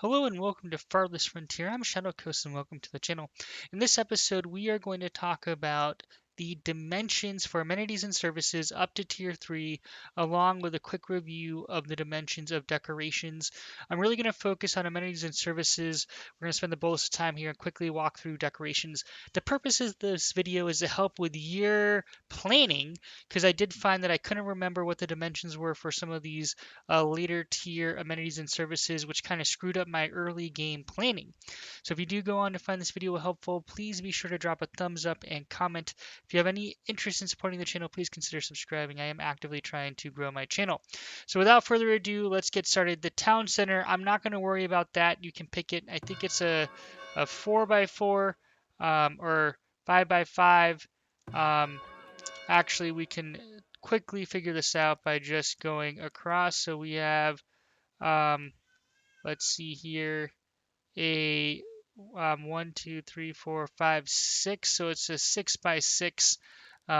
Hello and welcome to Farthest Frontier. I'm Shadow Coast and welcome to the channel. In this episode, we are going to talk about the dimensions for amenities and services up to Tier 3, along with a quick review of the dimensions of decorations. I'm really going to focus on amenities and services. We're going to spend the bulk of time here and quickly walk through decorations. The purpose of this video is to help with year planning, because I did find that I couldn't remember what the dimensions were for some of these later tier amenities and services, which kind of screwed up my early game planning. So if you do go on to find this video helpful, please be sure to drop a thumbs up and comment. If you have any interest in supporting the channel, please consider subscribing. I am actively trying to grow my channel. So without further ado, let's get started. The town center, I'm not going to worry about that. You can pick it. I think it's a 4 by 4 or 5 by 5. Um, Actually, we can quickly figure this out by just going across. So we have, um, let's see here, a 1, 2, 3, 4, 5, 6. So it's a 6 by 6,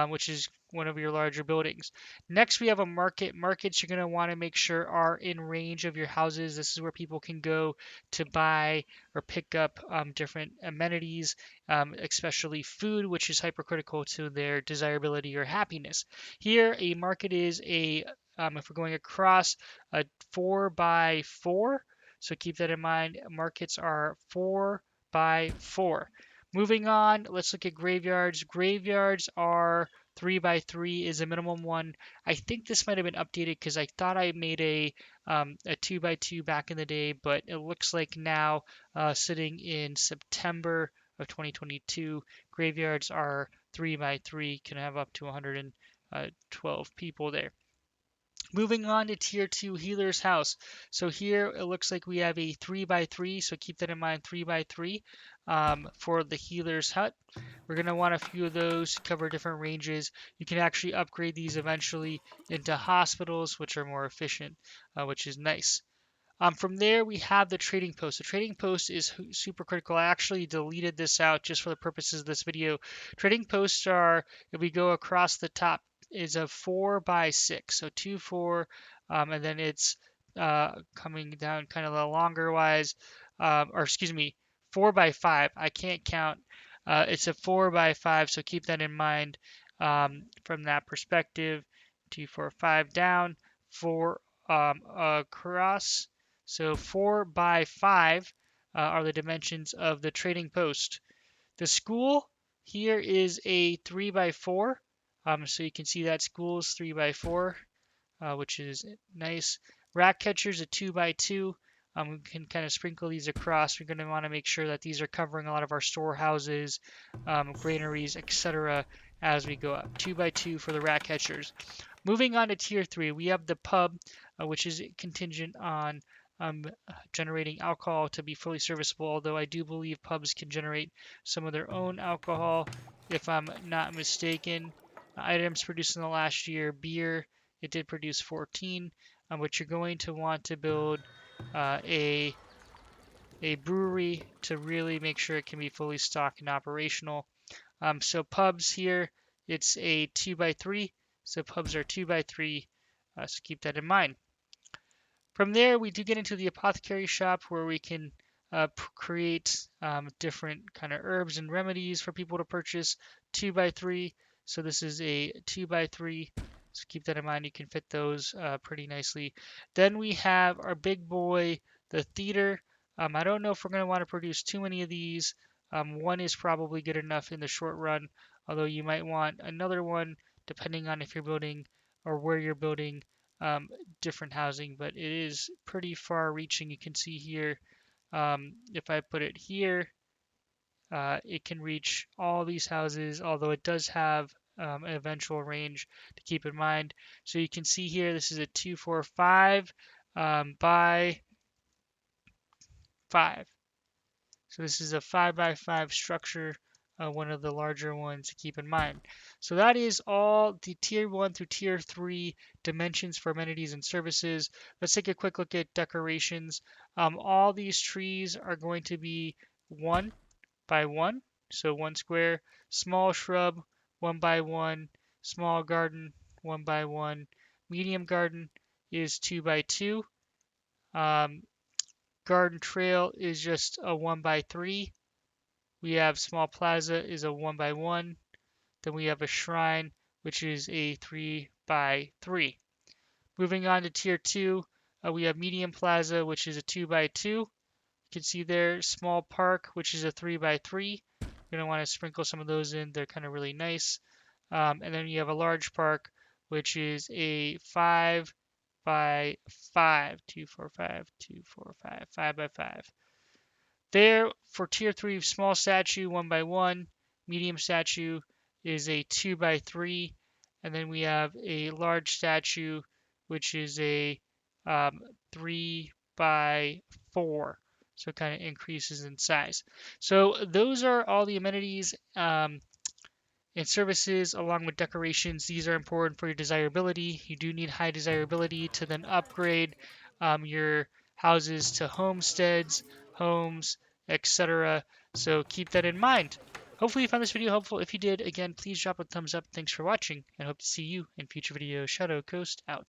which is one of your larger buildings. Next, we have a market. Markets you're going to want to make sure are in range of your houses. This is where people can go to buy or pick up different amenities, especially food, which is hypercritical to their desirability or happiness. Here, a market is if we're going across, a 4 by 4. So keep that in mind. Markets are 4 by 4. Moving on, let's look at graveyards. Graveyards are 3 by 3 is a minimum one. I think this might have been updated because I thought I made a 2 by 2 back in the day, but it looks like now, sitting in September of 2022, graveyards are 3 by 3, can have up to 112 people there. Moving on to Tier 2 Healer's House. So here it looks like we have a 3 by 3, so keep that in mind, 3 by 3 for the Healer's Hut. We're going to want a few of those to cover different ranges. You can actually upgrade these eventually into hospitals, which are more efficient, which is nice. From there, we have the trading post. The trading post is super critical. I actually deleted this out just for the purposes of this video. Trading posts are, if we go across the top, is a 4 by 6. So 2, 4, and then it's coming down kind of the longer wise, or excuse me, 4 by 5. I can't count. It's a 4 by 5, so keep that in mind from that perspective. 2, 4, 5 down, 4 across. So 4 by 5 are the dimensions of the trading post. The school here is a 3 by 4. So you can see that school is 3 by 4, which is nice. Rat catchers a 2 by 2. We can kind of sprinkle these across. We're going to want to make sure that these are covering a lot of our storehouses, granaries, etc. as we go up. 2 by 2 for the rat catchers. Moving on to Tier 3, we have the pub, which is contingent on um, generating alcohol to be fully serviceable, although I do believe pubs can generate some of their own alcohol, if I'm not mistaken. Items produced in the last year, beer, it did produce 14, but you're going to want to build uh, a, a brewery to really make sure it can be fully stocked and operational. So pubs here, it's a 2 by 3, so pubs are 2 by 3, so keep that in mind. From there, we do get into the Apothecary Shop where we can create different kind of herbs and remedies for people to purchase. 2 by 3, so this is a 2 by 3, so keep that in mind. You can fit those pretty nicely. Then we have our big boy, the theater. I don't know if we're going to want to produce too many of these. One is probably good enough in the short run, although you might want another one depending on if you're building or where you're building um, different housing, but it is pretty far reaching. You can see here, if I put it here, it can reach all these houses, although it does have an eventual range to keep in mind. So you can see here, this is a 245 by 5. So this is a 5 by 5 structure, one of the larger ones to keep in mind. So that is all the Tier 1 through Tier 3 dimensions for amenities and services. Let's take a quick look at decorations. All these trees are going to be 1 by 1, so 1 square. Small shrub, 1 by 1. Small garden, 1 by 1. Medium garden is 2 by 2. Um, Garden Trail is just a 1x3. We have Small Plaza is a 1x1. Then we have a Shrine, which is a 3x3. Moving on to Tier 2, we have Medium Plaza, which is a 2x2. You can see there Small Park, which is a 3x3. You're going to want to sprinkle some of those in. They're kind of really nice. And then you have a Large Park, which is a 5x5. 2, 4, 5, 2, 4, 5, 5x5. There, for Tier 3, Small Statue, 1x1. Medium Statue is a 2x3. And then we have a Large Statue, which is a 3x4. So it kind of increases in size. So those are all the amenities and services along with decorations. These are important for your desirability. You do need high desirability to then upgrade your houses to homesteads, homes, etc. So keep that in mind. Hopefully you found this video helpful. If you did, again, please drop a thumbs up. Thanks for watching and hope to see you in future videos. Shadow Coast out.